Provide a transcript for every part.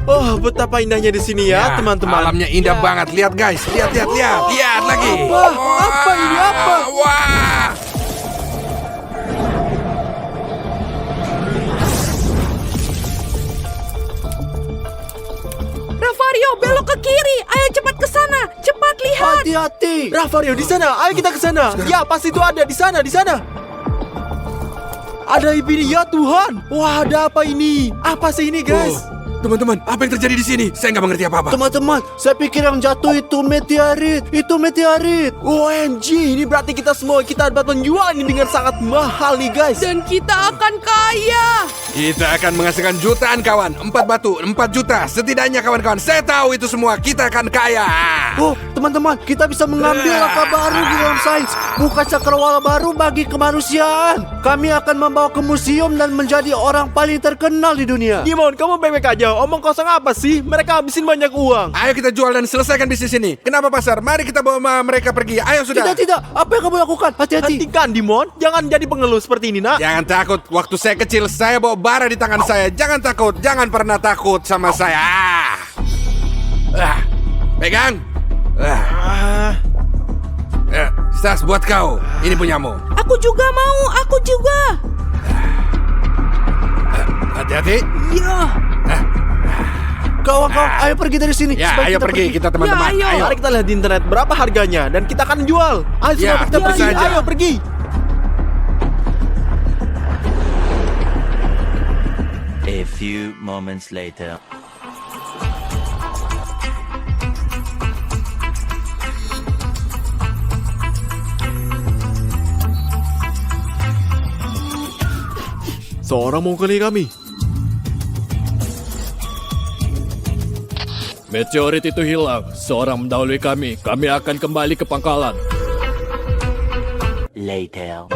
Oh, betapa indahnya di sini ya, teman-teman. Alamnya indah banget. Lihat guys, lihat lagi. Apa ini, apa? Wah. Ravario, belok ke kiri. Ayo cepat ke sana. Cepat lihat. Hati-hati. Ravario di sana, ayo kita ke sana. Ya, pasti itu ada di sana, di sana. Ada ini ya Tuhan. Wah, ada apa ini? Apa sih ini, guys? Teman-teman, apa yang terjadi di sini? Saya nggak mengerti apa-apa. Teman-teman, saya pikir yang jatuh itu meteorit. Itu meteorit. OMG, ini berarti kita dapat menjual ini dengan sangat mahal nih, guys. Dan kita akan kaya. Kita akan menghasilkan jutaan kawan. 4 batu, 4 juta. Setidaknya kawan-kawan, saya tahu itu semua. Kita akan kaya. Oh, teman-teman, kita bisa mengambil langkah baru di dalam sains. Buka cakrawala baru bagi kemanusiaan. Kami akan membawa ke museum dan menjadi orang paling terkenal di dunia. Dimon, kamu baik-baik aja. Omong kosong apa sih? Mereka habisin banyak uang. Ayo kita jual dan selesaikan bisnis ini. Kenapa pasar? Mari kita bawa mereka pergi. Ayo sudah. Tidak. Apa yang kamu lakukan? Hati-hati. Hentikan, Dimon. Jangan jadi pengeluh seperti ini, nak. Jangan takut. Waktu saya kecil, saya bawa bara di tangan saya. Jangan takut. Jangan pernah takut sama saya. Pegang. Stas, buat kau. Ini punyamu. Aku juga mau. Aku juga. Hati-hati. Ya. Kawan-kawan, ayo pergi dari sini. Ya, Sebaik ayo pergi kita teman-teman. Ya, ayo. Mari kita lihat di internet berapa harganya dan kita akan jual. Ayo, Ya, kita pergi. saja. Ayo pergi. A few moments later. Seorang mengukuli kami. Meteorit itu hilang. Seorang mendahului kami. Kami akan kembali ke pangkalan. Later.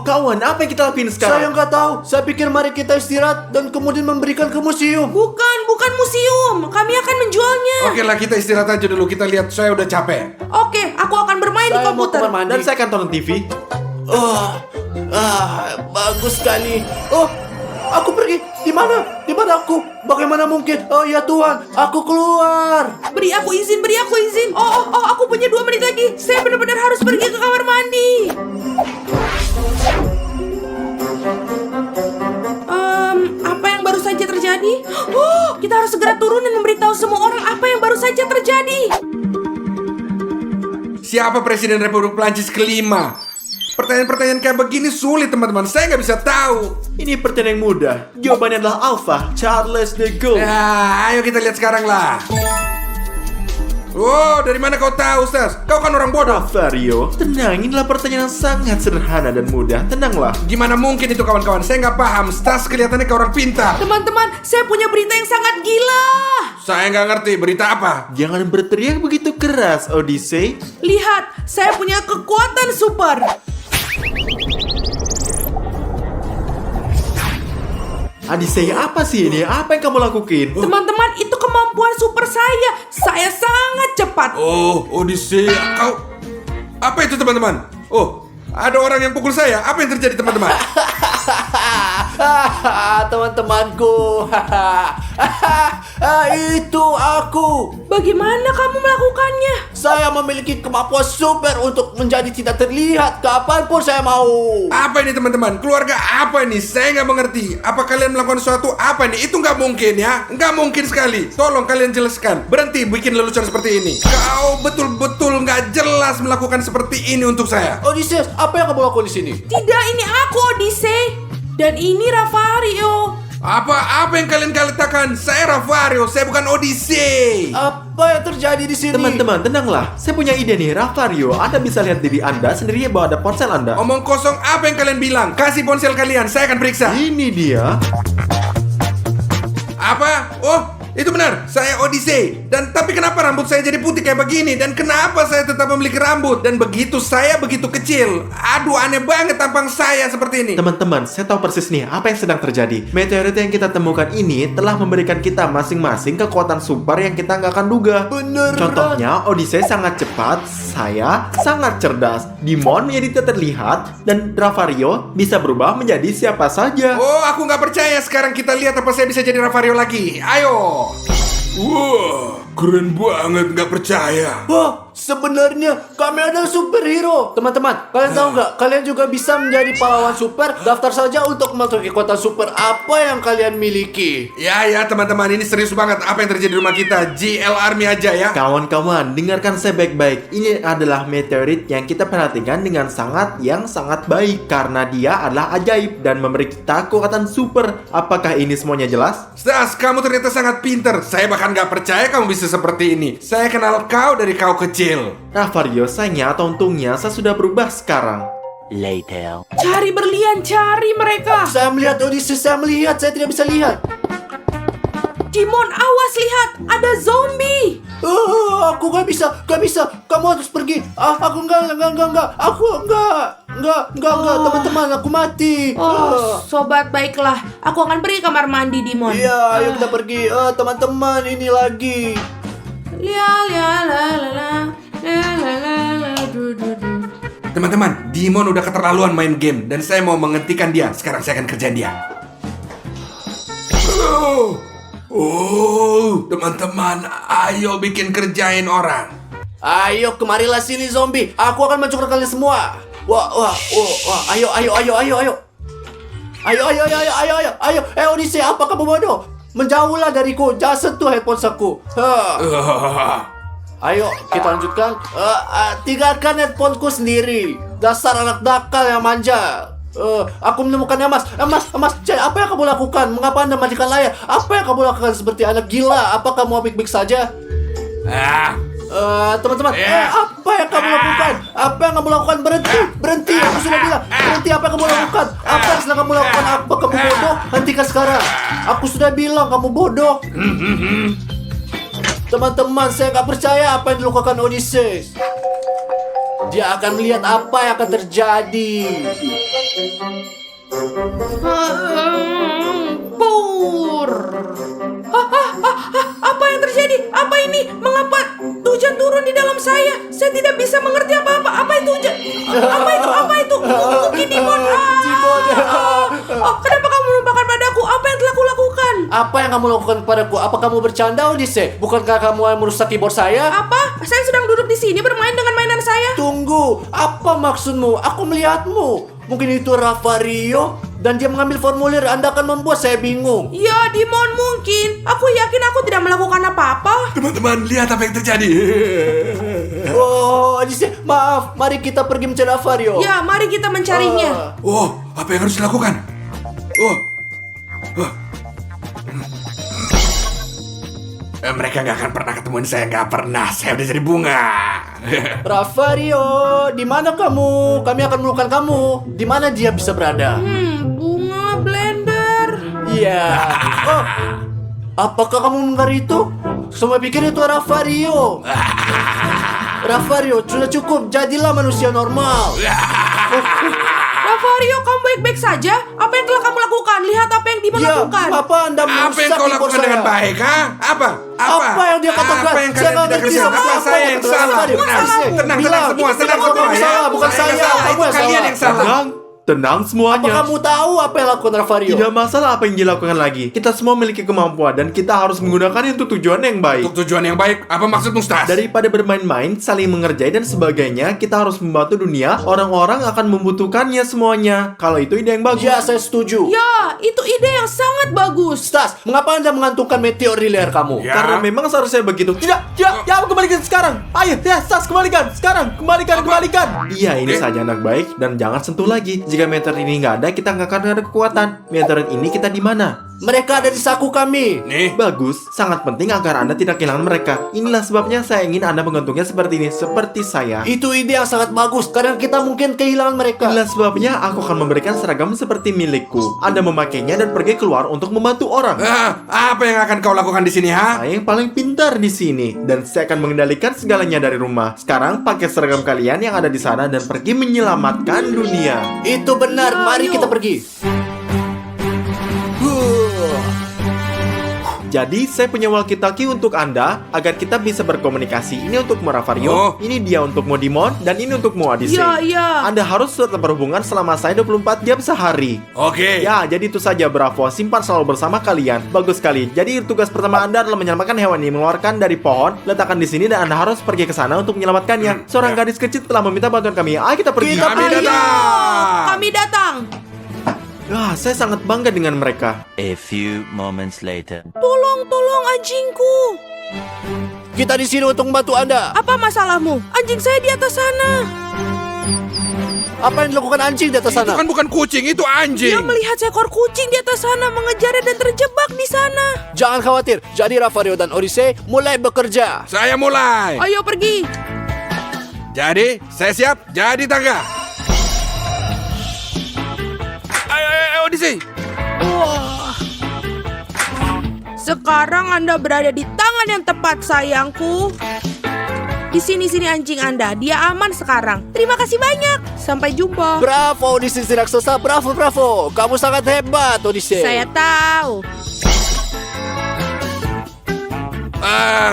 Kawan, apa yang kita lakuin sekarang? Saya nggak tahu. Saya pikir mari kita istirahat dan kemudian memberikan ke museum. Bukan museum. Kami akan menjualnya. Oke lah, kita istirahat aja dulu. Kita lihat, saya udah capek. Oke, aku akan bermain di Saya mau komputer. kamar mandi. Dan saya akan tonton TV. Bagus sekali. Oh, aku pergi. Di mana? Di mana aku? Bagaimana mungkin? Oh ya Tuhan, aku keluar. Beri aku izin. Oh, aku punya 2 menit lagi. Saya benar-benar harus pergi ke kamar mandi. Apa yang baru saja terjadi? Oh, kita harus segera turun dan memberitahu semua orang apa yang baru saja terjadi. Siapa Presiden Republik Prancis kelima? Pertanyaan-pertanyaan kayak begini sulit teman-teman. Saya nggak bisa tahu. Ini pertanyaan yang mudah. Jawabannya adalah Alpha, Charles de Gaulle. Ya, ayo kita lihat sekarang lah. Wow, dari mana kau tahu, Stas? Kau kan orang bodoh. Ravario, tenang. Inilah pertanyaan yang sangat sederhana dan mudah. Tenanglah. Gimana mungkin itu kawan-kawan? Saya nggak paham. Stas kelihatannya kayak orang pintar. Teman-teman, saya punya berita yang sangat gila. Saya nggak ngerti. Berita apa? Jangan berteriak begitu keras, Odyssey. Lihat, saya punya kekuatan super. Odyssey, apa sih ini? Apa yang kamu lakukan? Teman-teman, itu kemampuan super saya. Saya sangat cepat. Oh, Odyssey. Kau... Apa itu teman-teman? Oh, ada orang yang pukul saya. Apa yang terjadi teman-teman? Teman-temanku. Itu aku. Bagaimana kamu melakukannya? Saya memiliki kemampuan super untuk menjadi tidak terlihat kapanpun saya mau. Apa ini teman-teman? Keluarga apa ini? Saya nggak mengerti. Apa kalian melakukan sesuatu? Apa ini? Itu nggak mungkin ya. Nggak mungkin sekali. Tolong kalian jelaskan. Berhenti bikin lelucon seperti ini. Kau betul-betul nggak jelas melakukan seperti ini untuk saya. Odysseus, apa yang kamu lakukan di sini? Tidak, ini aku Odyssey. Dan ini Ravario. Apa yang kalian katakan? Saya Ravario, saya bukan Odyssey. Apa yang terjadi di sini? Teman-teman, tenanglah. Saya punya ide nih, Ravario. Anda bisa lihat diri Anda sendiri bahwa ada ponsel Anda. Omong kosong, apa yang kalian bilang? Kasih ponsel kalian, saya akan periksa. Ini dia. Apa? Oh, Itu benar, saya Odyssey. Dan tapi kenapa rambut saya jadi putih kayak begini? Dan kenapa saya tetap memiliki rambut? Dan begitu saya begitu kecil. Aduh, aneh banget tampang saya seperti ini. Teman-teman, saya tahu persis nih apa yang sedang terjadi. Meteorit yang kita temukan ini telah memberikan kita masing-masing kekuatan super yang kita nggak akan duga. Beneran. Contohnya, Odyssey sangat cepat, saya sangat cerdas, Dimon menjadi tidak terlihat, dan Ravario bisa berubah menjadi siapa saja. Oh, aku nggak percaya. Sekarang kita lihat apa saya bisa jadi Ravario lagi. Ayo. Wah, keren banget, nggak percaya. Wah, sebenarnya kami adalah superhero. Teman-teman, kalian tahu nggak? Kalian juga bisa menjadi pahlawan super. Daftar saja untuk memiliki kekuatan super apa yang kalian miliki. Ya teman-teman, ini serius banget. Apa yang terjadi di rumah kita? GL Army aja ya. Kawan-kawan, dengarkan saya baik-baik. Ini adalah meteorit yang kita perhatikan dengan sangat baik karena dia adalah ajaib dan memberi kita kekuatan super. Apakah ini semuanya jelas? Stas, kamu ternyata sangat pinter. Saya bahkan nggak percaya kamu bisa seperti ini. Saya kenal kau dari kau kecil. Ravario, sayangnya atau untungnya saya sudah berubah sekarang. Later. Cari berlian, cari mereka. Saya melihat Odyssey, saya tidak bisa lihat. Dimon, awas lihat, ada zombie. Aku gak bisa. Kamu harus pergi. Aku enggak. Teman-teman, aku mati. Oh, sobat baiklah. Aku akan pergi kamar mandi, Dimon. Iya, ayo kita pergi. Teman-teman, ini lagi. Teman-teman, Dimon udah keterlaluan main game dan saya mau menghentikan dia. Sekarang saya akan kerjain dia. Teman-teman, ayo bikin kerjain orang. Ayo, kemarilah sini zombie. Aku akan mencuri kalian semua. Wah. Ayo. Odyssey, apa kamu bodoh? Menjauhlah dariku. Jangan sentuh headphone aku. Ayo, kita lanjutkan. Tinggalkan headphoneku sendiri. Dasar anak nakal yang manja. Aku menemukan Emas. Apa yang kamu lakukan? Mengapa Anda matikan layar? Apa yang kamu lakukan seperti anak gila? Apa kamu baik-baik saja? Teman-teman, apa yang kamu lakukan? Apa yang kamu lakukan? Berhenti. Aku sudah bilang, berhenti. Apa yang kamu lakukan? Apa yang sedang kamu lakukan? Apa kamu bodoh? Hentikan sekarang. Aku sudah bilang kamu bodoh. Teman-teman, saya nggak percaya apa yang dilakukan Odysseus. Dia akan melihat apa yang akan terjadi. Pur. Apa yang terjadi? Apa ini? Mengapa hujan turun di dalam saya? Saya tidak bisa mengerti apa-apa. Apa itu hujan? Apa itu? Mungkin Dimon. Kenapa kamu melupakan padaku? Apa yang telah kulakukan? Apa yang kamu lakukan kepadaku? Apa kamu bercanda, Odyssey? Bukankah kamu yang merusak keyboard saya? Apa? Saya sedang duduk di sini bermain dengan mainan saya. Tunggu, apa maksudmu? Aku melihatmu. Mungkin itu Ravario dan dia mengambil formulir. Anda akan membuat saya bingung. Ya, Dimon mungkin. Aku yakin aku tidak melakukan apa-apa. Teman-teman, lihat apa yang terjadi. Oh, Odyssey, maaf. Mari kita pergi mencari Ravario. Ya, mari kita mencarinya. Apa yang harus dilakukan? Mereka nggak akan pernah ketemuin saya, nggak pernah. Saya udah jadi bunga. Ravario, di mana kamu? Kami akan menemukan kamu. Di mana dia bisa berada? Bunga blender. Iya. Apakah kamu mendengar itu? Semua pikir itu Ravario. Ravario, sudah cukup. Jadilah manusia normal. Ravario, kamu baik-baik saja? Apa yang telah kamu lakukan? Lihat apa yang Dimon lakukan. Apa Anda Apa yang merusak kau keyboard lakukan saya? dengan baik, ha? Apa yang dia katakan? Apa yang Saya kalian nggak tidak ngerti kerjakan? apa Apa saya yang salah? Tenang semua, tenang semua ya. Bukan saya, Itu kamu yang kalian salah. yang salah. Tenang Apa semuanya. kamu tahu apa yang lakukan Ravario? Tidak masalah apa yang dilakukan lagi. Kita semua memiliki kemampuan dan kita harus menggunakannya untuk tujuan yang baik. Untuk tujuan yang baik, apa maksudmu, Stas? Daripada bermain-main, saling mengerjai dan sebagainya, kita harus membantu dunia. Orang-orang akan membutuhkannya semuanya. Kalau itu ide yang bagus. Ya, saya setuju. Ya, itu ide yang sangat bagus. Stas, mengapa Anda mengantungkan meteor di leher kamu? Ya. Karena memang seharusnya begitu. Tidak, aku kembalikan sekarang. Ayo, Stas, kembalikan. Sekarang, kembalikan. Iya, ini saja anak baik dan jangan sentuh lagi. Jika meteor ini nggak ada, kita nggak akan ada kekuatan. Meteor ini kita di mana? Mereka ada di saku kami. Nih, Bagus, sangat penting agar Anda tidak kehilangan mereka. Inilah sebabnya saya ingin Anda menggantungnya seperti ini, seperti saya. Itu ide yang sangat bagus karena kita mungkin kehilangan mereka. Inilah sebabnya aku akan memberikan seragam seperti milikku. Anda memakainya dan pergi keluar untuk membantu orang. apa yang akan kau lakukan di sini, ha? Saya yang paling pintar di sini dan saya akan mengendalikan segalanya dari rumah. Sekarang pakai seragam kalian yang ada di sana dan pergi menyelamatkan dunia. Itu benar. Mari kita pergi. Jadi saya punya walkie-talkie untuk Anda agar kita bisa berkomunikasi. Ini untuk Moravario, Oh. ini dia untuk Modimon, dan ini untuk Moadise. Iya. Anda harus tetap berhubungan selama saya 24 jam sehari. Oke. Ya, jadi itu saja, Bravo. Simpan selalu bersama kalian. Bagus sekali. Jadi tugas pertama Anda adalah menyelamatkan hewan ini, mengeluarkan dari pohon, letakkan di sini, dan Anda harus pergi ke sana untuk menyelamatkannya. Seorang gadis kecil telah meminta bantuan kami. Ayo kita pergi. Kita Kami Ayo, datang. kami datang. Saya sangat bangga dengan mereka. A few moments later. Tolong anjingku. Kita di sini untuk membantu Anda. Apa masalahmu? Anjing saya di atas sana. Apa yang dilakukan anjing di atas Itu sana? kan bukan kucing, itu anjing. Dia melihat seekor kucing di atas sana, mengejarnya dan terjebak di sana. Jangan khawatir. Jadi Ravario dan Odyssey mulai bekerja. Saya mulai. Ayo pergi. Jadi, saya siap jadi tangga. Ayo, Odyssey. Wah. Sekarang Anda berada di tangan yang tepat, sayangku. Di sini anjing Anda. Dia aman sekarang. Terima kasih banyak. Sampai jumpa. Bravo Odyssey si raksasa. Bravo. Kamu sangat hebat Odyssey. Saya tahu.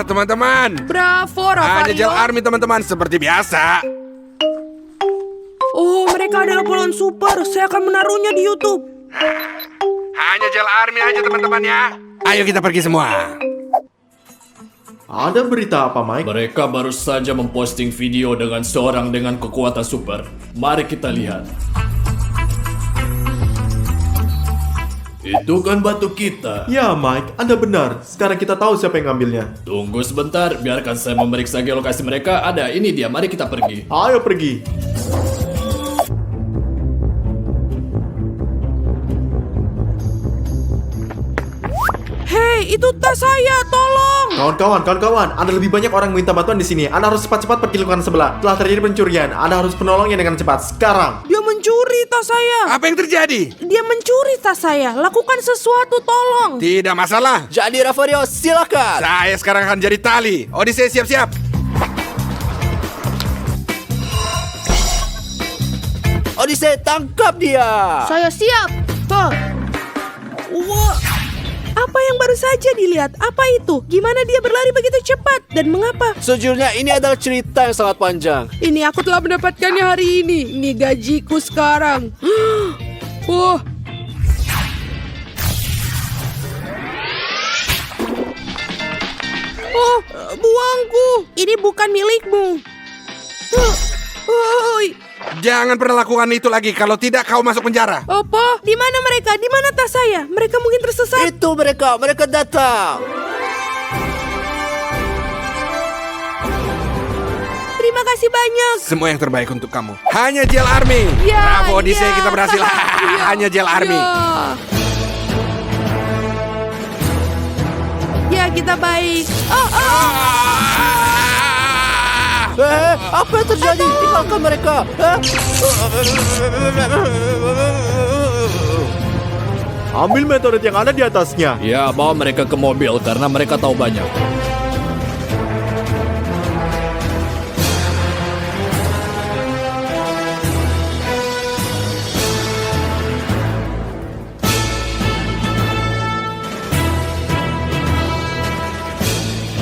Teman-teman. Bravo, Hanya Gel Ravario. Army, teman-teman, seperti biasa. Oh, mereka adalah polon super. Saya akan menaruhnya di YouTube. Hanya Gel Army aja, teman-teman ya. Ayo kita pergi semua. Ada berita apa, Mike? Mereka baru saja memposting video dengan seorang dengan kekuatan super. Mari kita lihat. Itu kan batu kita. Ya, Mike, Anda benar. Sekarang kita tahu siapa yang ngambilnya. Tunggu sebentar, biarkan saya memeriksa geolokasi mereka. Ada, ini dia. Mari kita pergi. Ayo pergi. Hei, itu tas saya. Tolong. Kawan-kawan, ada lebih banyak orang yang minta bantuan di sini. Anda harus cepat-cepat pergi lingkungan sebelah. Telah terjadi pencurian. Anda harus menolongnya dengan cepat. Sekarang. Dia mencuri tas saya. Apa yang terjadi? Dia mencuri tas saya. Lakukan sesuatu, tolong. Tidak masalah. Jadi Ravario silakan. Saya sekarang akan jadi tali. Odyssey siap-siap. Odyssey tangkap dia. Saya siap. Wah. Apa yang baru saja dilihat? Apa itu? Gimana dia berlari begitu cepat? Dan mengapa? Sejujurnya ini adalah cerita yang sangat panjang. Ini aku telah mendapatkannya hari ini. Ini gajiku sekarang. Wah. Oh, buangku. Ini bukan milikmu. Oi. Jangan pernah lakukan itu lagi. Kalau tidak, kau masuk penjara. Apa? Di mana mereka? Di mana tas saya? Mereka mungkin tersesat. Itu mereka datang. Terima kasih banyak. Semua yang terbaik untuk kamu. Hanya Gel Army. Ya, Bravo Odyssey, ya. kita berhasil. Ya. Hanya Gel Army. Ya, kita baik. Apa yang terjadi? Tinggalkan mereka. Ambil meteorit yang ada di atasnya. Ya, bawa mereka ke mobil karena mereka tahu banyak.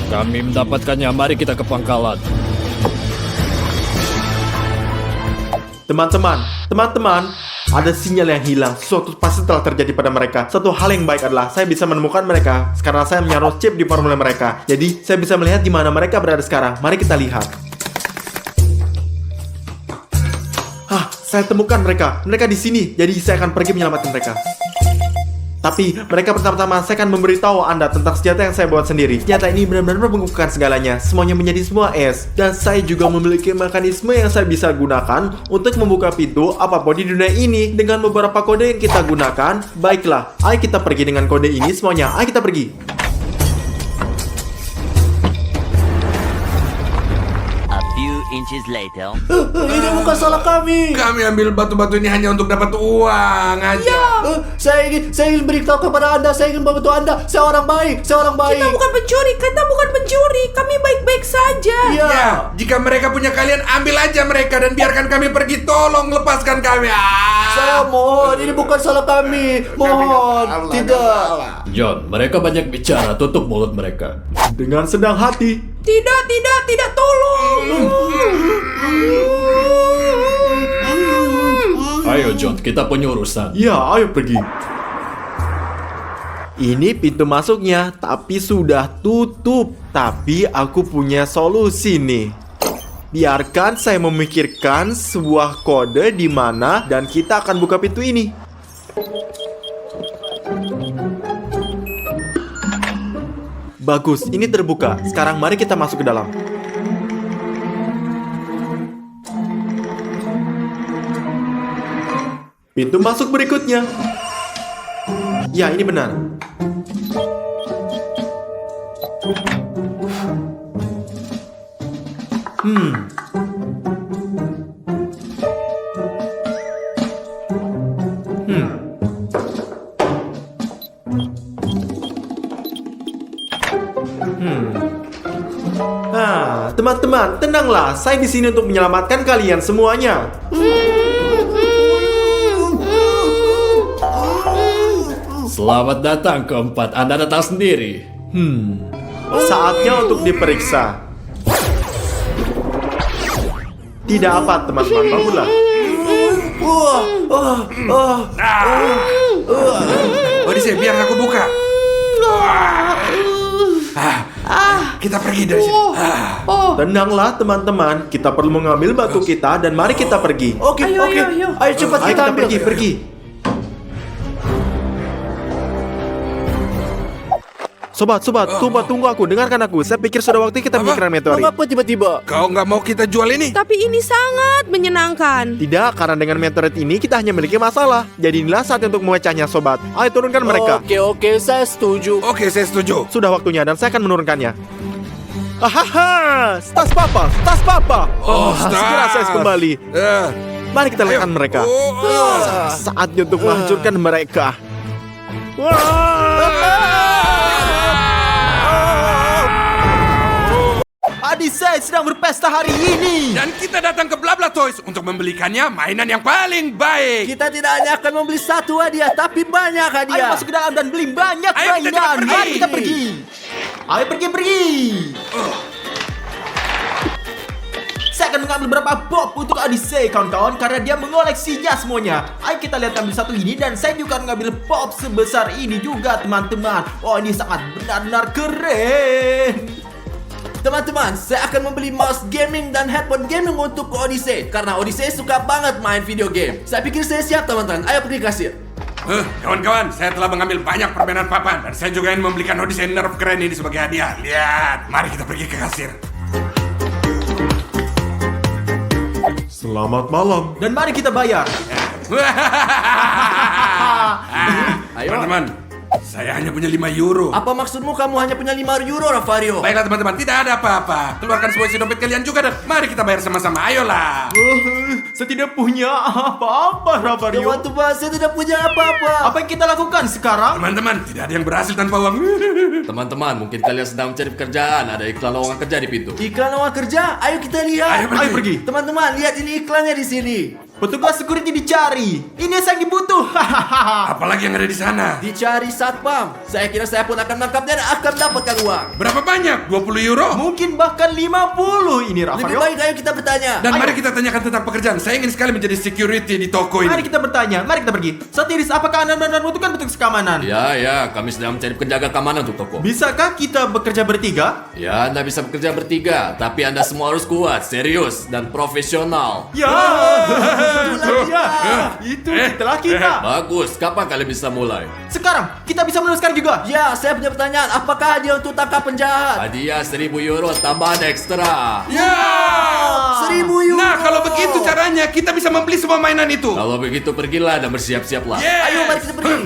Kami mendapatkannya, mari kita ke pangkalan. Teman-teman, ada sinyal yang hilang. Sesuatu pasti telah terjadi pada mereka. Satu hal yang baik adalah saya bisa menemukan mereka karena saya menyaruh chip di formulir mereka. Jadi, saya bisa melihat di mana mereka berada sekarang. Mari kita lihat. Saya temukan mereka. Mereka di sini. Jadi, saya akan pergi menyelamatkan mereka. Tapi mereka pertama-tama saya akan memberitahu Anda tentang senjata yang saya buat sendiri. Senjata ini benar-benar membekukan segalanya. Semuanya menjadi semua es. Dan saya juga memiliki mekanisme yang saya bisa gunakan untuk membuka pintu apapun di dunia ini dengan beberapa kode yang kita gunakan. Baiklah, ayo kita pergi dengan kode ini semuanya. Ayo kita pergi. A few inches later. Ini bukan salah kami. Kami ambil batu-batu ini hanya untuk dapat uang aja. Saya ingin beritahu kepada Anda, saya ingin membantu Anda. Saya orang baik, saya orang baik. Kita bukan pencuri, kami baik-baik saja. Iya. Ya, jika mereka punya kalian, ambil aja mereka dan biarkan kami pergi. Tolong lepaskan kami. Saya mohon, ini bukan salah kami. Mohon, tidak. John, mereka banyak bicara, tutup mulut mereka. Dengan sedang hati. Tidak, tolong. Ayo John, kita punya urusan. Ya, ayo pergi. Ini pintu masuknya, tapi sudah tutup. Tapi aku punya solusi nih. Biarkan saya memikirkan sebuah kode di mana dan kita akan buka pintu ini. Bagus, ini terbuka. Sekarang mari kita masuk ke dalam. Pintu masuk berikutnya. Ya, ini benar. Teman-teman, tenanglah. Saya di sini untuk menyelamatkan kalian semuanya. Selamat datang keempat, Anda datang sendiri. Saatnya untuk diperiksa. Tidak apa, teman-teman. Bangunlah. Odyssey, biar aku buka. Kita pergi dari sini. Tenanglah, teman-teman. Kita perlu mengambil batu kita dan mari kita pergi. Oke. Ayo. Ayo cepat Ayo kita kita ambil. pergi. Sobat, tunggu aku. Dengarkan aku. Saya pikir sudah waktu kita memikirkan meteorit. Mengapa tiba-tiba? Kau nggak mau kita jual ini? Tapi ini sangat menyenangkan. Tidak, karena dengan meteorit ini kita hanya memiliki masalah. Jadi inilah saat untuk memecahnya, sobat. Ayo turunkan mereka. Oke, saya setuju. Oke, saya setuju. Sudah waktunya dan saya akan menurunkannya. Ahaha, tas papa. Segera saya kembali. Mari kita lekan mereka. Saatnya untuk menghancurkan mereka. Odyssey sedang berpesta hari ini. Dan kita datang ke BlaBla Toys untuk membelikannya mainan yang paling baik. Kita tidak hanya akan membeli satu hadiah, tapi banyak Ayo hadiah. masuk ke dalam dan beli banyak Ayo kita mainan. pergi. Mari kita pergi. Ayo pergi. Saya akan mengambil beberapa pop untuk Odyssey, kawan-kawan, karena dia mengoleksinya semuanya. Ayo kita lihat ambil satu ini dan saya juga mengambil pop sebesar ini juga, teman-teman. Oh, ini sangat benar-benar keren. Teman-teman, saya akan membeli mouse gaming dan headphone gaming untuk Odyssey karena Odyssey suka banget main video game. Saya pikir saya siap, teman-teman. Ayo pergi kasir. Kawan-kawan, saya telah mengambil banyak permainan papan dan saya juga ingin membelikan Odyssey Nerf keren ini sebagai hadiah. Lihat, mari kita pergi ke kasir. Selamat malam. Dan mari kita bayar. Ayo. Teman-teman, saya hanya punya 5 euro. Apa maksudmu kamu hanya punya 5 euro, Ravario? Baiklah teman-teman, tidak ada apa-apa. Keluarkan semua isi dompet kalian juga dan mari kita bayar sama-sama. Ayolah. Saya tidak punya apa-apa, Ravario. Teman-teman, saya tidak punya apa-apa. Apa yang kita lakukan sekarang? Teman-teman, tidak ada yang berhasil tanpa uang. Teman-teman, mungkin kalian sedang mencari pekerjaan. Ada iklan lowongan kerja di pintu. Iklan lowongan kerja, ayo kita lihat. Ayo pergi. Teman-teman, lihat ini iklannya di sini. Petugas security dicari. Ini yang dibutuh. Apalagi yang ada di sana? Dicari satpam. Saya kira saya pun akan menangkapnya dan akan dapatkan uang. Berapa banyak? 20 euro? Mungkin bahkan 50 ini, Lebih Ravario. baik ayo kita bertanya. Dan mari kita tanyakan tentang pekerjaan. Saya ingin sekali menjadi security di toko Mari ini. kita bertanya, mari kita pergi. Satiris, apakah Anda benar-benar membutuhkan petugas keamanan? Ya, kami sedang mencari penjaga keamanan untuk toko. Bisakah kita bekerja bertiga? Ya, Anda bisa bekerja bertiga, tapi Anda semua harus kuat, serius, dan profesional. Ya. Itu itulah kita. Bagus, kapan kalian bisa mulai? Sekarang kita bisa meneruskan juga. Ya, saya punya pertanyaan. Apakah hadiah untuk tangkap penjahat? Hadiah 1.000 euro tambahan ekstra. Ya. 1.000 euro. Nah, kalau begitu caranya kita bisa membeli semua mainan itu. Kalau begitu pergilah dan bersiap-siaplah. Yes. Ayo, mari kita pergi.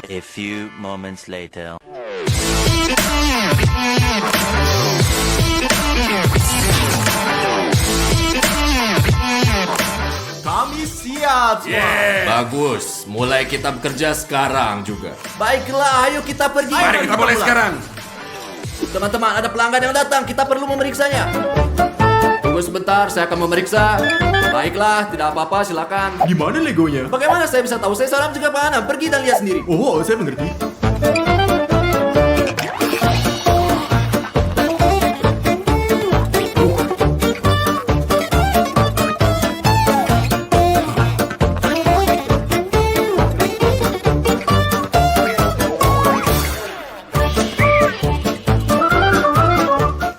A few moments later. Kami siap. Bagus, mulai kita bekerja sekarang juga. Baiklah, ayo kita pergi. Mari kita mulai sekarang. Teman-teman, ada pelanggan yang datang. Kita perlu memeriksanya. Tunggu sebentar, saya akan memeriksa. Baiklah, tidak apa-apa, silakan. Di mana Legonya? Bagaimana saya bisa tahu? Saya seorang juga penganan. Pergi dan lihat sendiri. Oh, saya mengerti.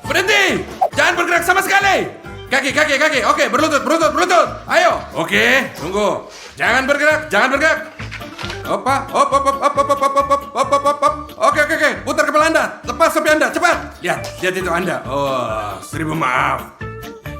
Berhenti! Jangan bergerak sama sekali. Kaki. Oke, berlutut. Ayo. Oke, tunggu. Jangan bergerak. Hop. Oke. Putar kepala Anda. Lepas topi Anda, cepat. Lihat itu Anda. Oh, 1000 maaf.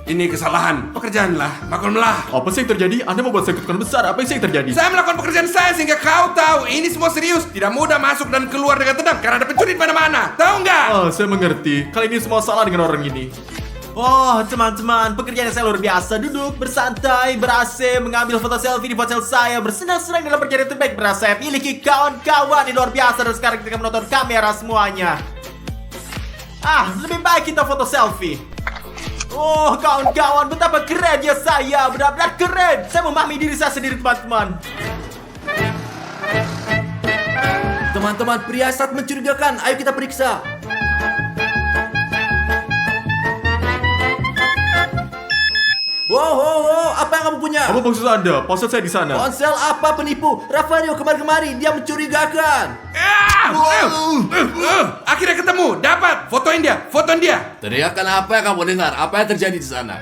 Ini kesalahan. Pekerjaanlah, maklumlah. Apa sih yang terjadi? Anda membuat saya ketakutan besar. Apa sih yang terjadi? Saya melakukan pekerjaan saya sehingga kau tahu ini semua serius. Tidak mudah masuk dan keluar dengan tenang karena ada pencuri di mana-mana. Tahu nggak? Oh, saya mengerti. Kali ini semua salah dengan orang ini. Oh, teman-teman, pekerjaan saya luar biasa. Duduk, bersantai, ber-AC, mengambil foto selfie di ponsel saya, bersenang-senang dalam perjalanan terbaik. Berasa saya miliki kawan-kawan yang luar biasa. Dan sekarang kita akan menonton kamera semuanya. Lebih baik kita foto selfie. Oh, kawan-kawan, betapa kerennya saya. Benar-benar keren. Saya memahami diri saya sendiri, teman-teman. Teman-teman, pria sangat mencurigakan. Ayo kita periksa. Wow, apa yang kamu punya? Apa maksud Anda? Ponsel saya di sana. Ponsel apa penipu? Rafario kemari-kemari, dia mencurigakan. Akhirnya ketemu. Dapat. Fotoin dia. Teriakan apa yang kamu dengar? Apa yang terjadi di sana?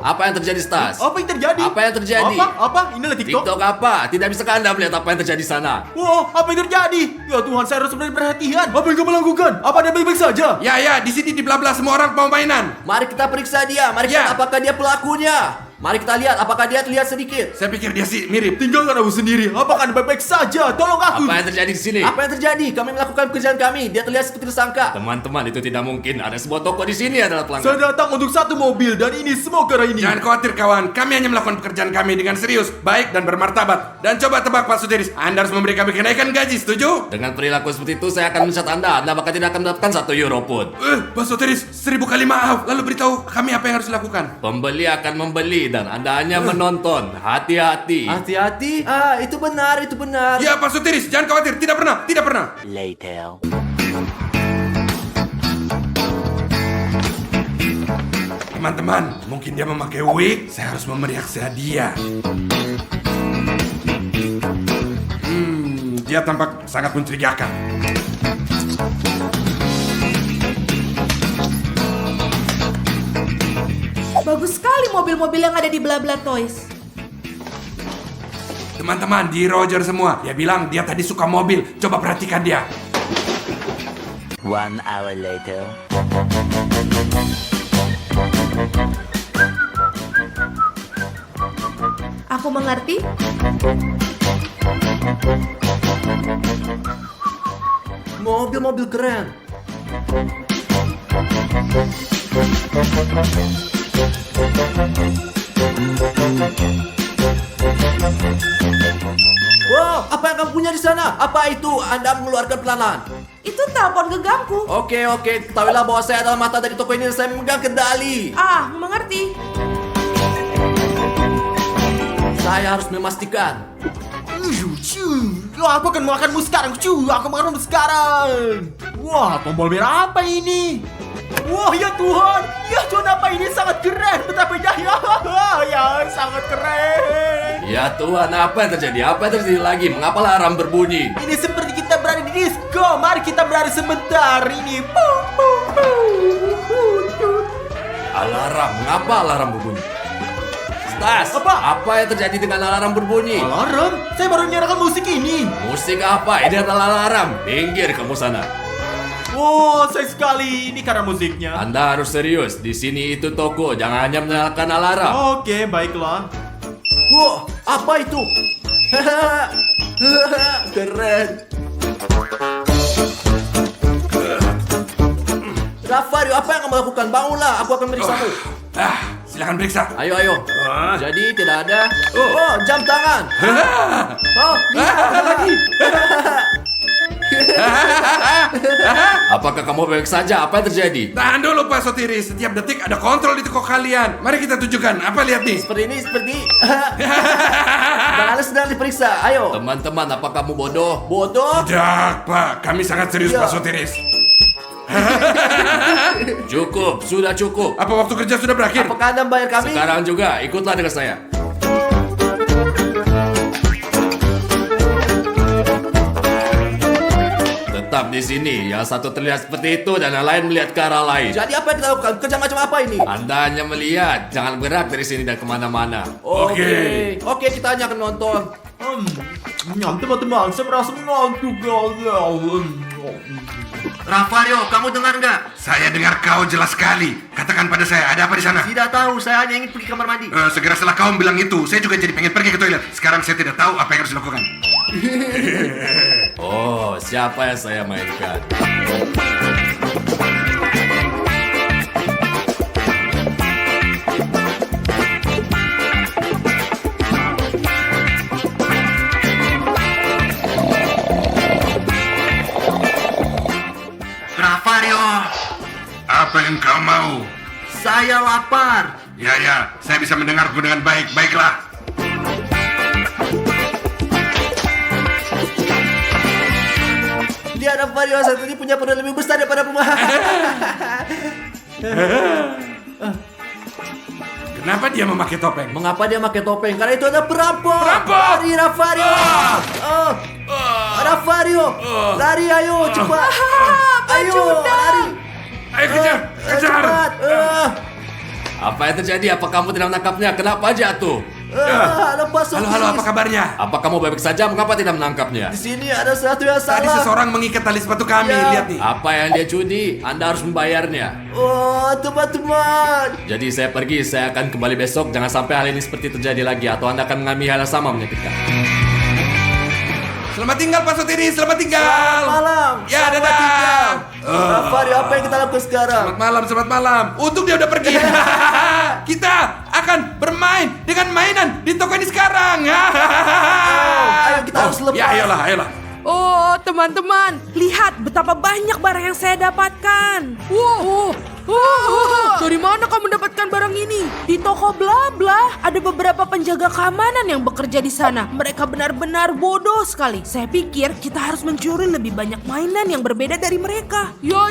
Apa yang terjadi, Stas? Apa yang terjadi? Apa yang terjadi? Apa? Inilah TikTok. TikTok apa? Tidak bisa Anda melihat apa yang terjadi di sana? Wow, apa yang terjadi? Ya Tuhan, saya harus benar perhatian. Apa yang kamu lakukan? Apa Anda baik-baik saja? Ya, di sini di bla-bla semua orang mau mainan. Mari kita periksa dia. Mari Ya. kita apakah dia pelakunya. Mari kita lihat apakah dia terlihat sedikit. Saya pikir dia sih mirip. Tinggalkan aku sendiri. Apakah Anda baik-baik saja? Tolong aku. Apa yang terjadi di sini? Apa yang terjadi? Kami melakukan pekerjaan kami. Dia terlihat seperti tersangka. Teman-teman, itu tidak mungkin. Ada sebuah toko di sini adalah Saya pelanggan. datang untuk satu mobil dan ini semua karena ini. Jangan khawatir kawan, kami hanya melakukan pekerjaan kami dengan serius, baik dan bermartabat. Dan coba tebak Pak Suteris, Anda harus memberi kami kenaikan gaji, setuju? Dengan perilaku seperti itu, saya akan mencat Anda. Anda bahkan tidak akan mendapatkan 1 euro pun. Pak Suteris, 1000 kali maaf. Lalu beritahu kami apa yang harus dilakukan. Pembeli akan membeli dan Anda hanya menonton. Hati-hati. Hati-hati. Itu benar. Ya Pak Suteris, jangan khawatir, tidak pernah. Later. Teman-teman, mungkin dia memakai wig, saya harus memeriak hadiah. Dia tampak sangat mencurigakan. Bagus sekali mobil-mobil yang ada di Blabla Toys. Teman-teman, di Roger semua. Dia bilang dia tadi suka mobil. Coba perhatikan dia. 1 hour later. Aku mengerti. Mobil-mobil keren. Wow, apa yang kamu punya di sana? Apa itu? Anda mengeluarkan pelanan. Itu telepon genggamku. Oke, ketahuilah bahwa saya adalah mata dari toko ini dan saya memegang kendali. Mengerti. Saya harus memastikan. Aku akan makanmu sekarang. Aku makanmu sekarang. Wah, tombol merah apa ini? Wah, ya Tuhan, apa ini sangat keren. Betapa jaya. Ya, sangat keren. Ya Tuhan, apa yang terjadi? Apa yang terjadi lagi? Mengapa alarm berbunyi? Ini seperti kita berada di disco. Mari kita berada sebentar. Ini. Alarm? Mengapa alarm berbunyi? atas. Apa? Apa yang terjadi dengan alarm berbunyi? Alarm? Saya baru nyalakan musik ini. Musik apa? Ini adalah alarm. Minggir kamu sana. Wow, sayang sekali. Ini karena musiknya. Anda harus serius. Di sini itu toko. Jangan hanya menyalakan alarm. Oke, baiklah. Wah, apa itu? Keren. Rafario, apa yang kamu lakukan? Bangunlah, aku akan meriksamu. Silakan periksa. Ayo, ayo. Jadi tidak ada. Oh, jam tangan. Oh, lihat ada lagi. Apakah kamu baik saja? Apa yang terjadi? Tahan dulu Pak Sotiri, setiap detik ada kontrol di toko kalian. Mari kita tunjukkan, apa lihat nih? Seperti ini, seperti. Tangannya sedang diperiksa. Ayo. Teman-teman, apa kamu bodoh? Bodoh. Tidak Pak, kami sangat serius Iya. Pak Sotiris. Cukup, sudah cukup. Apa waktu kerja sudah berakhir? Apakah Anda membayar kami? Sekarang juga, ikutlah dengan saya. Tetap di sini. Yang satu terlihat seperti itu dan yang lain melihat ke arah lain. Jadi apa yang kita lakukan? Kerja macam apa ini? Anda hanya melihat, jangan bergerak dari sini dan kemana-mana. Oke. Oke, kita hanya akan nonton. Teman-teman, saya merasa mengantuk. Rafario, kamu dengar nggak? Saya dengar kau jelas sekali. Katakan pada saya, ada apa di sana? Tidak tahu, saya hanya ingin pergi kamar mandi. Segera setelah kau bilang itu, saya juga jadi pengen pergi ke toilet. Sekarang saya tidak tahu apa yang harus dilakukan. Oh, siapa yang saya mainkan? Rafario, Apa yang kau mau? saya lapar. Ya, saya bisa mendengarku dengan baik. Baiklah. Lihat Rafario, saat ini punya perut lebih besar daripada pemain. Kenapa dia memakai topeng? Mengapa dia pakai topeng? Karena itu ada perampok. Perampok! Lari Rafario. Rafario, lari ayo cepat. Ayo, lari. Ayo kejar! Cepat. Apa yang terjadi? Apa kamu tidak menangkapnya? Kenapa jatuh? Lepas Halo, apa kabarnya? Apa kamu baik saja? Mengapa tidak menangkapnya? Di sini ada sesuatu yang Tadi salah. seseorang mengikat tali sepatu kami. Ya. Lihat nih. Apa yang dia judi? Anda harus membayarnya. Oh, teman-teman. Jadi saya pergi, saya akan kembali besok. Jangan sampai hal ini seperti terjadi lagi, atau Anda akan mengalami hal yang sama menyakitkan. Selamat tinggal Pak Sotiri, selamat tinggal. Malam. Ya, Selamat dadah. tinggal. Rafario, apa yang kita lakukan sekarang? Selamat malam. Untung dia udah pergi. Kita akan bermain dengan mainan di toko ini sekarang. Ayo, kita harus lepas. Ya, ayolah. Oh, teman-teman, lihat betapa banyak barang yang saya dapatkan. Wow, dari mana kamu mendapatkan barang ini? Di toko bla bla. Ada beberapa penjaga keamanan yang bekerja di sana. Mereka benar-benar bodoh sekali. Saya pikir kita harus mencuri lebih banyak mainan yang berbeda dari mereka. Ya,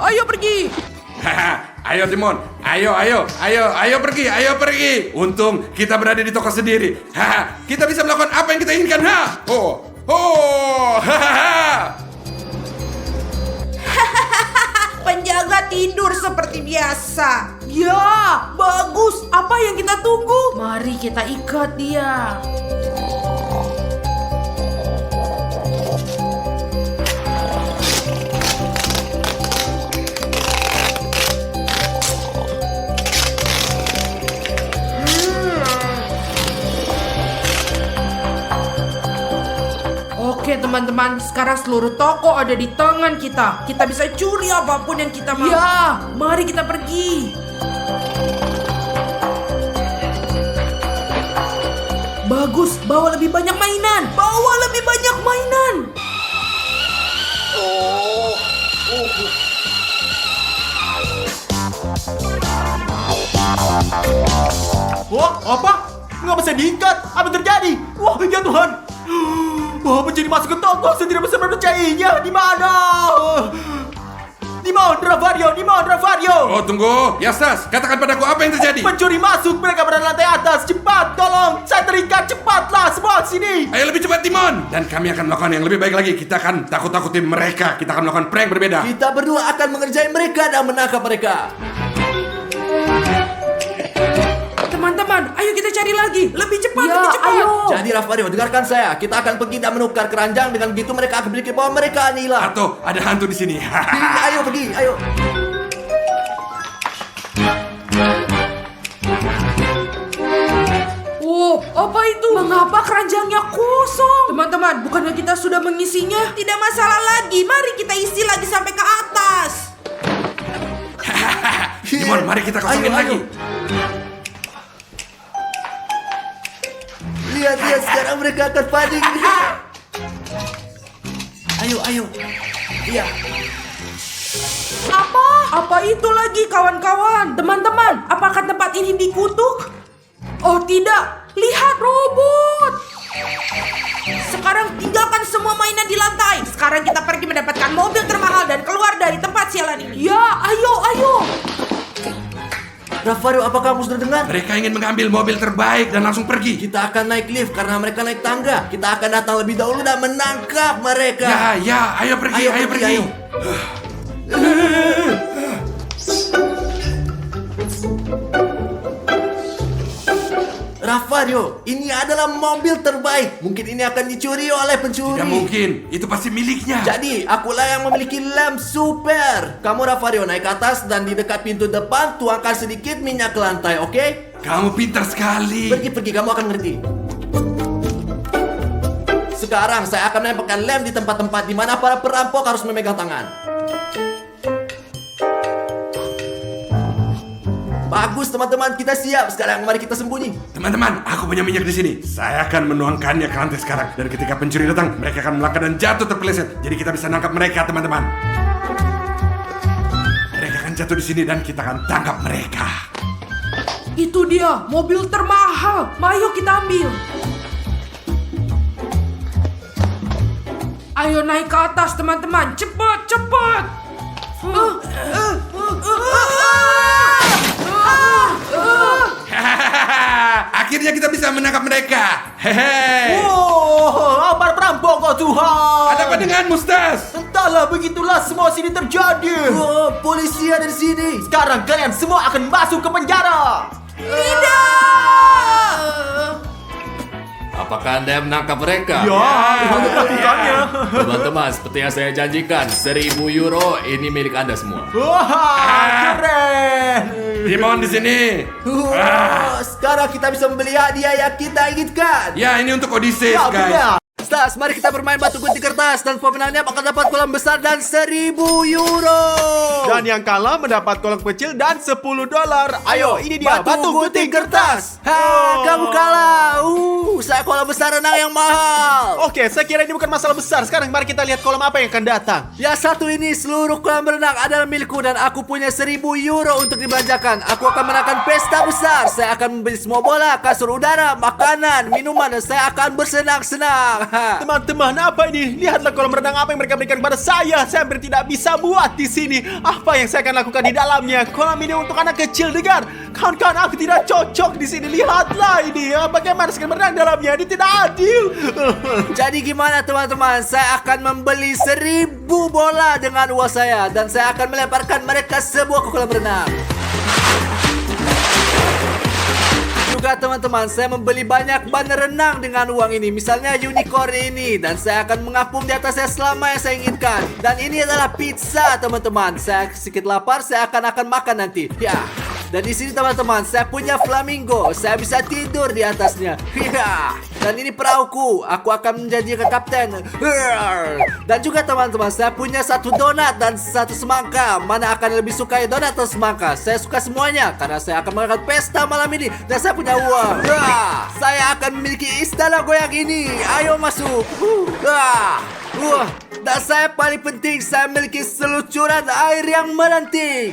ayo pergi. Ayo Timon, ayo pergi. Untung kita berada di toko sendiri. Kita bisa melakukan apa yang kita inginkan. Penjaga tidur seperti biasa. Ya, bagus. Apa yang kita tunggu? Mari kita ikat dia. Oke teman-teman, sekarang seluruh toko ada di tangan kita. Kita bisa curi apapun yang kita mau. Ya, mari kita pergi. Bagus, bawa lebih banyak mainan. Bawa lebih banyak mainan. Wah, apa? Nggak bisa diikat. Apa terjadi? Wah, ya Tuhan. Wah, pencuri masuk ke toko. Saya tidak bisa mempercayainya. Di mana? Di mana, Rafario? Oh, tunggu. Yastas, katakan padaku apa yang terjadi. Pencuri masuk. Mereka berada di lantai atas. Cepat, tolong. Saya terikat. Cepatlah, semua sini. Ayo lebih cepat Timon. Dan kami akan melakukan yang lebih baik lagi. Kita akan takut-takutin mereka. Kita akan melakukan prank berbeda. Kita berdua akan mengerjain mereka dan menangkap mereka. Teman-teman, teman-teman, ayo kita cari lagi. Lebih cepat, Ya, lebih cepat. ayo. Jadi Rafario, dengarkan saya. Kita akan pergi dan menukar keranjang. Dengan begitu mereka akan berpikir bahwa mereka hilang. Atau ada hantu di sini. Ayo pergi, ayo. Oh, apa itu? Mengapa keranjangnya kosong? Teman-teman, bukannya kita sudah mengisinya? Tidak masalah lagi, mari kita isi lagi sampai ke atas. Dimon, mari kita kosongin Ayo, lagi. ayo. Lihat, sekarang mereka akan panik. Ayo, ayo. Iya. Apa itu lagi kawan-kawan? Teman-teman, apakah tempat ini dikutuk? Oh tidak, lihat robot. Sekarang tinggalkan semua mainan di lantai. Sekarang kita pergi mendapatkan mobil termahal dan keluar dari tempat sialan ini. Ya, ayo. Rafario, apakah kamu sudah dengar? Mereka ingin mengambil mobil terbaik dan langsung pergi. Kita akan naik lift karena mereka naik tangga. Kita akan datang lebih dahulu dan menangkap mereka. Ya, ayo pergi, ayo pergi. ayo. Rafario, ini adalah mobil terbaik. Mungkin ini akan dicuri oleh pencuri. Tidak mungkin, itu pasti miliknya. Jadi, akulah yang memiliki lem super. Kamu Rafario naik ke atas dan di dekat pintu depan tuangkan sedikit minyak ke lantai, oke? Kamu pintar sekali. Pergi, kamu akan ngerti. Sekarang saya akan menempelkan lem di tempat-tempat di mana para perampok harus memegang tangan. Bagus teman-teman, kita siap. Sekarang mari kita sembunyi. Teman-teman, aku punya minyak di sini. Saya akan menuangkannya ke lantai sekarang. Dan ketika pencuri datang, mereka akan melangkah dan jatuh terpeleset. Jadi kita bisa nangkap mereka, teman-teman. Mereka akan jatuh di sini dan kita akan tangkap mereka. Itu dia, mobil termahal. Ayo kita ambil. Ayo naik ke atas teman-teman, cepat. Akhirnya kita bisa menangkap mereka. Hehe. Oh, para perampok, oh Tuhan. Ada apa denganmu, Stas? Entahlah, begitulah semua sini terjadi. Oh, polisi ada di sini. Sekarang kalian semua akan masuk ke penjara. Apakah Anda menangkap mereka? Ya, melakukannya. Teman-teman, seperti yang saya janjikan, 1.000 euro ini milik Anda semua. Wah, keren. Dimon di sini. Sekarang kita bisa membeli hadiah yang kita inginkan. Ya, ini untuk Odysseus, Ya, guys. benar. Stas, mari kita bermain batu gunting kertas dan pemenangnya akan dapat kolam besar dan 1.000 euro. Dan yang kalah mendapat kolam kecil dan $10. Ayo, ini dia batu gunting kertas. Kamu kalah. Saya kolam besar renang yang mahal. Oke, saya kira ini bukan masalah besar. Sekarang mari kita lihat kolam apa yang akan datang. Ya satu ini seluruh kolam renang adalah milikku dan aku punya 1.000 euro untuk dibelanjakan. Aku akan merayakan pesta besar. Saya akan membeli semua bola, kasur udara, makanan, minuman dan saya akan bersenang-senang. Teman-teman, apa ini? Lihatlah kolam renang apa yang mereka berikan kepada saya. Saya hampir tidak bisa buat di sini. Apa yang saya akan lakukan di dalamnya? Kolam ini untuk anak kecil, dengar. Kawan-kawan, aku tidak cocok di sini. Lihatlah ini. Bagaimana saya berenang dalamnya? Ini tidak adil. Jadi gimana teman-teman? Saya akan membeli 1.000 bola dengan uang saya dan saya akan melemparkan mereka semua ke kolam renang. Juga teman-teman, saya membeli banyak ban renang dengan uang ini. Misalnya unicorn ini dan saya akan mengapung di atasnya selama yang saya inginkan. Dan ini adalah pizza teman-teman. Saya sedikit lapar, saya akan makan nanti. Ya. Dan di sini teman-teman, saya punya flamingo. Saya bisa tidur di atasnya. Ya. Dan ini perahuku. Aku akan menjadi kapten. Dan juga teman-teman, saya punya satu donat dan satu semangka. Mana akan lebih suka donat atau semangka? Saya suka semuanya karena saya akan melakukan pesta malam ini dan saya punya uang. Saya akan memiliki istana goyang ini. Ayo masuk. Dan saya paling penting, saya memiliki seluncuran air yang menanti.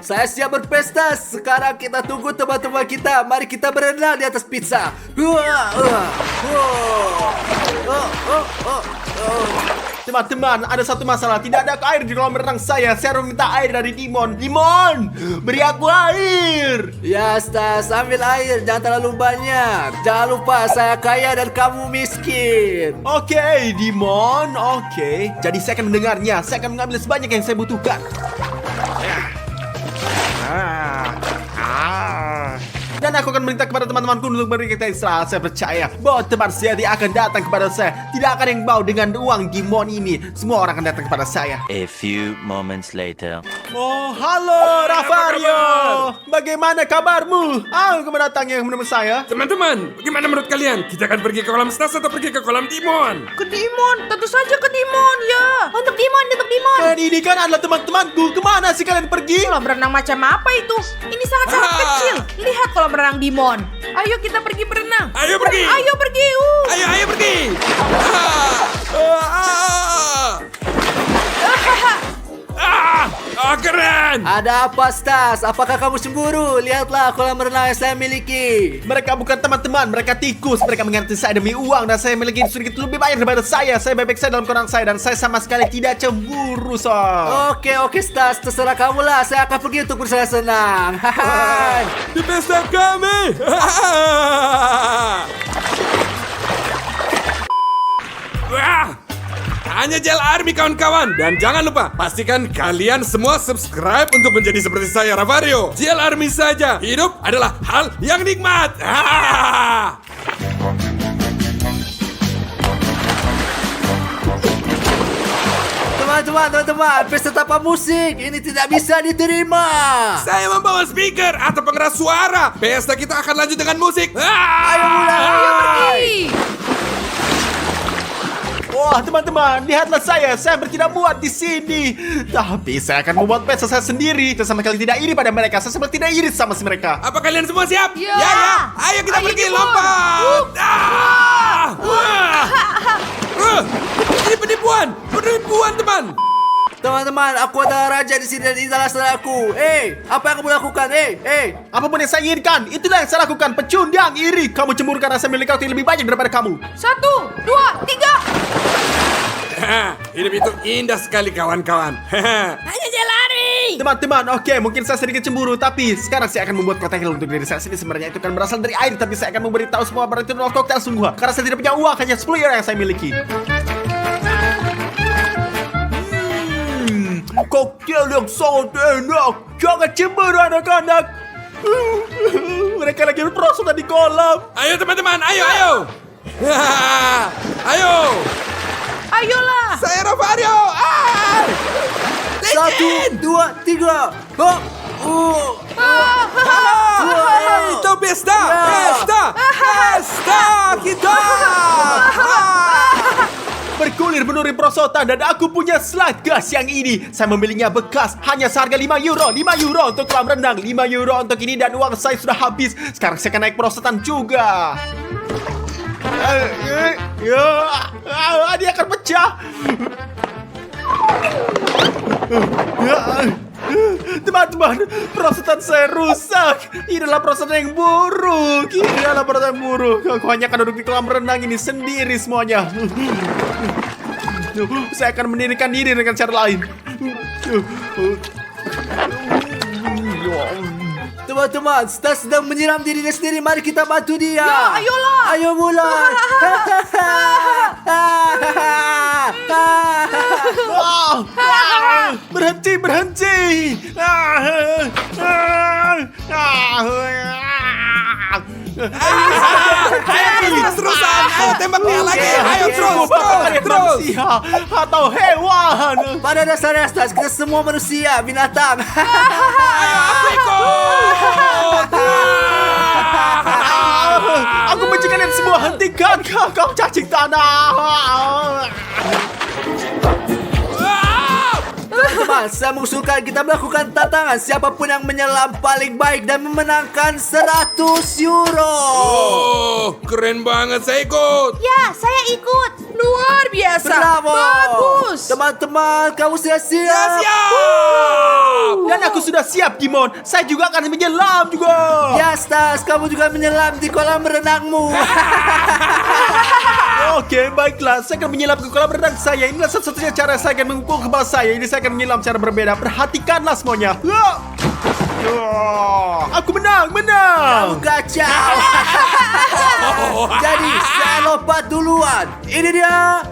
Saya siap berpesta. Sekarang kita tunggu teman-teman kita. Mari kita berenang di atas pizza. Teman-teman, ada satu masalah. Tidak ada air di kolam renang saya. Saya harus minta air dari Dimon. Dimon, beri aku air. Ya, Stas, ambil air. Jangan terlalu banyak. Jangan lupa, saya kaya dan kamu miskin. Oke, Dimon. Oke. Jadi saya akan mendengarnya. Saya akan mengambil sebanyak yang saya butuhkan. dan aku akan minta kepada teman-temanku untuk beri kita istirahat. Saya percaya bahwa teman saya akan datang kepada saya. Tidak akan yang bau dengan uang Gimon ini. Semua orang akan datang kepada saya. A few moments later. Oh, halo Ravario. Bagaimana kabarmu? Kamu datang yang menemui saya? Teman-teman, bagaimana menurut kalian? Kita akan pergi ke kolam Stas atau pergi ke kolam Dimon? Ke Dimon, tentu saja ke Dimon ya. Untuk Dimon. Dan ini kan adalah teman-temanku. Kemana sih kalian pergi? Kolam renang macam apa itu? Ini sangat-sangat kecil. Lihat kolam renang Dimon. Ayo kita pergi berenang. Ayo pergi. Ayo pergi. Ayo pergi. Keren. Ada apa, Stas? Apakah kamu cemburu? Lihatlah kolam renang yang saya miliki. Mereka bukan teman-teman, mereka tikus. Mereka mengerti saya demi uang dan saya memiliki sedikit lebih banyak daripada saya. Saya bebek saya dalam koran saya dan saya sama sekali tidak cemburu, Sob. Oke, Stas. Terserah kamu lah. Saya akan pergi untuk bersenang-senang. Hai. Di pesta kami. Wah, hanya Gel Army kawan-kawan. Dan jangan lupa, pastikan kalian semua subscribe untuk menjadi seperti saya, Ravario. Gel Army saja. Hidup adalah hal yang nikmat. Teman-teman, pesta tanpa musik. Ini tidak bisa diterima. Saya membawa speaker atau pengeras suara. Pesta kita akan lanjut dengan musik. Ayo mulai. Wah, teman-teman, lihatlah saya bertidak muat di sini. Tapi saya akan membuat pesta saya sendiri. Dan sama sekali tidak iri pada mereka. Saya sama tidak iri sama si mereka. Apa kalian semua siap? Ya. Ayo kita Ayo, pergi Dimon. lompat. Ini penipuan, teman. Teman-teman, aku adalah raja di sini dan inilah saudaraku. Apa yang kamu lakukan? Apapun yang saya inginkan, itulah yang saya lakukan. Pecundang, iri. Kamu cemburu karena saya memiliki waktu yang lebih banyak daripada kamu. 1, 2, 3. Hidup itu indah sekali kawan-kawan. Hanya lari. Teman-teman, oke, mungkin saya sedikit cemburu, tapi sekarang saya akan membuat kotak untuk diri saya sendiri. Sebenarnya itu kan berasal dari air, tapi saya akan memberitahu semua barang itu adalah koktail sungguhan. Karena saya tidak punya uang, hanya 10 euro yang saya miliki. Koktail yang sangat enak. Jangan cemburu anak-anak. Mereka lagi berprosotan di kolam. Ayo teman-teman, ayo. Ayo. Ayolah. Saya Ravario. 1, 2, 3. Itu pesta kita. Bergulir menuri prosotan dan aku punya slide gas yang ini. Saya membelinya bekas, hanya seharga 5 euro. 5 euro untuk kolam renang, 5 euro untuk ini dan uang saya sudah habis. Sekarang saya akan naik prosotan juga. Dia akan pecah. Teman-teman, prosotan saya rusak. Ini adalah prosotan yang buruk. Aku hanya akan duduk di kolam renang ini sendiri semuanya. Saya akan mendirikan diri dengan cara lain. Teman-teman, Stas sedang menyiram dirinya sendiri. Mari kita bantu dia. Ya, ayolah. Ayo mulai. Berhenti. Terus-terusan. Ayo tembak dia lagi. Ayo terus. Atau hewan. Pada dasarnya, Stas, kita semua manusia, binatang. Ayo aku ikut. Aku benci kalian semua. Hentikan kau cacing tanah. Teman-teman, saya mengusulkan kita melakukan tantangan. Siapapun yang menyelam paling baik dan memenangkan 100 euro. Keren banget, saya ikut. Ya, saya ikut. Luar biasa. Bravo. Bagus. Teman-teman, kamu sudah siap? Dan aku sudah siap, Gimon. Saya juga akan menyelam juga. Ya, Stas, kamu juga menyelam di kolam renangmu. Oke, baiklah. Saya akan menyelam ke kolam renang saya. Inilah satu-satunya cara saya akan mengukur kepala saya. Ini saya akan menyelam cara berbeda. Perhatikanlah semuanya. Aku menang. Kamu kacau. Jadi, saya lompat duluan. Ini dia.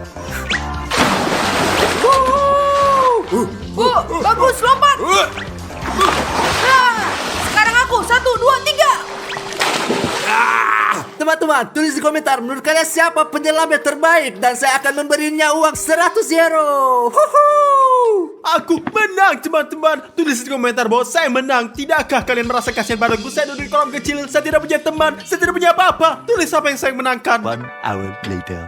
Bagus, lompat. Sekarang aku. 1, 2, 3. teman-teman, tulis di komentar menurut kalian siapa penyelam yang terbaik dan saya akan memberinya uang 100 euro. Aku menang, teman-teman. Tulis di komentar bahwa saya menang. Tidakkah kalian merasa kasihan padaku? Saya duduk di kolam kecil. Saya tidak punya teman. Saya tidak punya apa-apa. Tulis apa yang saya menangkan. 1 hour later.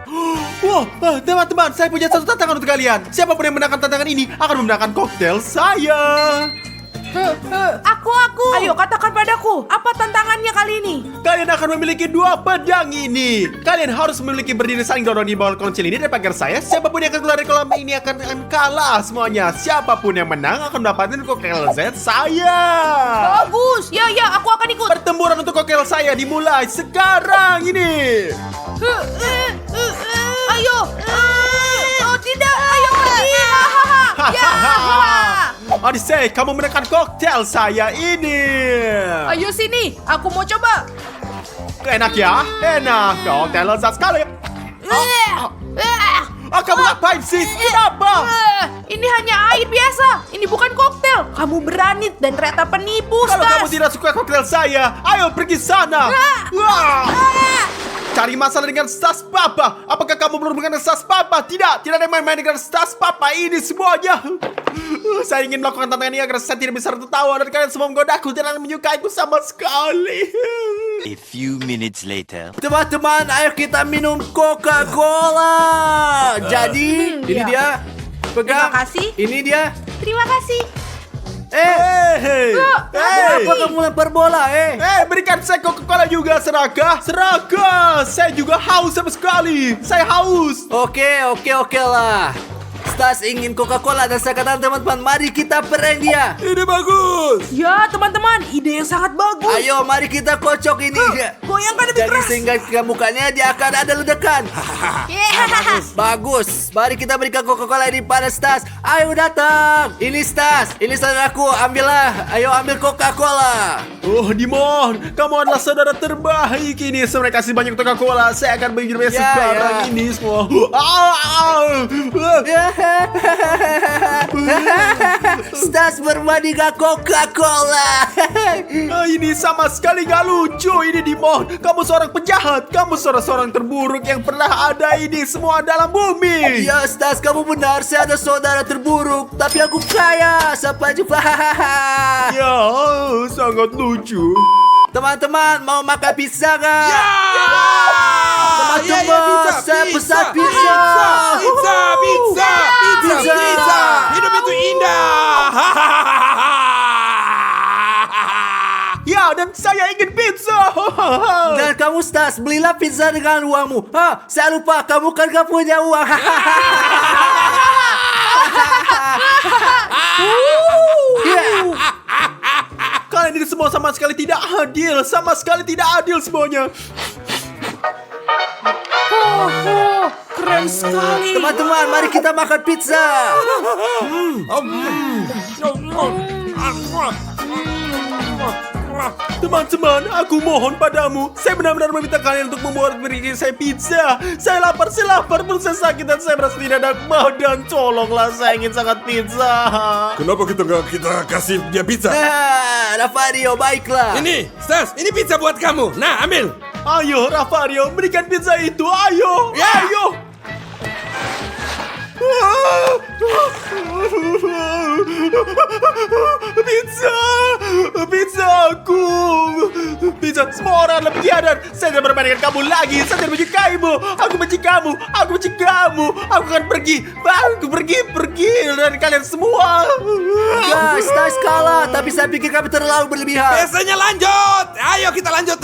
Wow, teman-teman, saya punya satu tantangan untuk kalian. Siapapun yang menangkan tantangan ini akan memenangkan koktail saya. Aku. Ayo katakan padaku, apa tantangannya kali ini? Kalian akan memiliki 2 pedang ini. Kalian harus memiliki berdiri saling dorong di bawah kolam kecil ini dan pagar saya. Siapapun yang akan keluar dari kolam ini akan kalah semuanya. Siapapun yang menang akan mendapatkan koktail Z saya. Bagus. Ya, aku akan ikut. Pertempuran untuk koktail saya dimulai sekarang ini. Ayo. Oh tidak, ayo pergi. Ya. Odyssey, kamu menekan koktail saya ini. Ayo sini, aku mau coba. Enak ya? Enak. Koktail lezat sekali. Kamu ngapain sih? Kenapa? Ini hanya air biasa. Ini bukan koktail. Kamu berani dan ternyata penipu, Kalau kamu Stas. tidak suka koktail saya, ayo pergi sana. Wah. Cari masalah dengan Stas Papa. Apakah kamu belum mengenal Stas Papa? Tidak ada yang main-main dengan Stas Papa ini semuanya. Saya ingin melakukan tantangan ini agar saya tidak bisa tertawa dan kalian semua menggodaku dan menyukaiku sama sekali. A few minutes later. Teman-teman, ayo kita minum Coca-Cola. Jadi, ini ya. dia. Pegang. Terima kasih. Ini dia. Terima kasih. Hei, Kenapa kamu lempar bola, berikan saya Coca-Cola juga, Seraka. Saya juga haus sama sekali. Saya haus. Oke lah. Stas ingin Coca-Cola dan saya katakan teman-teman, mari kita prank dia. Ini bagus. Ya, teman-teman, ide yang sangat bagus. Ayo, mari kita kocok ini. Goyangkan lebih Jadi keras. sehingga ke mukanya dia akan ada ledakan. Bagus. Mari kita berikan Coca-Cola ini pada Stas. Ayo datang. Ini Stas. Ini saudaraku. Ambillah. Ayo ambil Coca-Cola. Oh, Dimon, kamu adalah saudara terbaik ini. Saya kasih banyak Coca-Cola. Saya akan minumnya Ya, sekarang ya. ini semua. Stas bermandi dengan Coca-Cola. Ini sama sekali gak lucu. Ini Dimon, kamu seorang penjahat. Kamu seorang terburuk yang pernah ada ini semua dalam bumi. Ya Stas, kamu benar. Saya ada saudara terburuk, tapi aku kaya. Sampai jumpa. Ya, sangat lucu. Teman-teman, mau makan pizza gak? Teman-teman, saya pesan pizza. Pizza. Hidup itu indah. Ya, dan saya ingin pizza. Dan kamu Stas, belilah pizza dengan uangmu. Saya lupa, kamu kan gak punya uang. Kalian ini semua sama sekali tidak adil. Sama sekali tidak adil semuanya. Keren sekali. Teman-teman, mari kita makan pizza. Teman-teman, aku mohon padamu. Saya benar-benar meminta kalian untuk beri saya pizza. Saya lapar, perut saya sakit dan saya merasa tidak ada badan. Tolonglah, saya ingin sangat pizza. Kenapa kita kasih dia pizza? Rafario, baiklah. Ini, Stas, ini pizza buat kamu. Nah, ambil. Ayo, Rafario, berikan pizza itu. Ayo, Ya. ayo. Pizza semua orang lebih biadab. Saya tidak bermain dengan kamu lagi. Saya tidak menyukaimu. Aku benci kamu. Aku akan pergi dari kalian semua. Guys, Stas kalah, tapi saya pikir kami terlalu berlebihan. Biasanya lanjut. Ayo kita lanjut.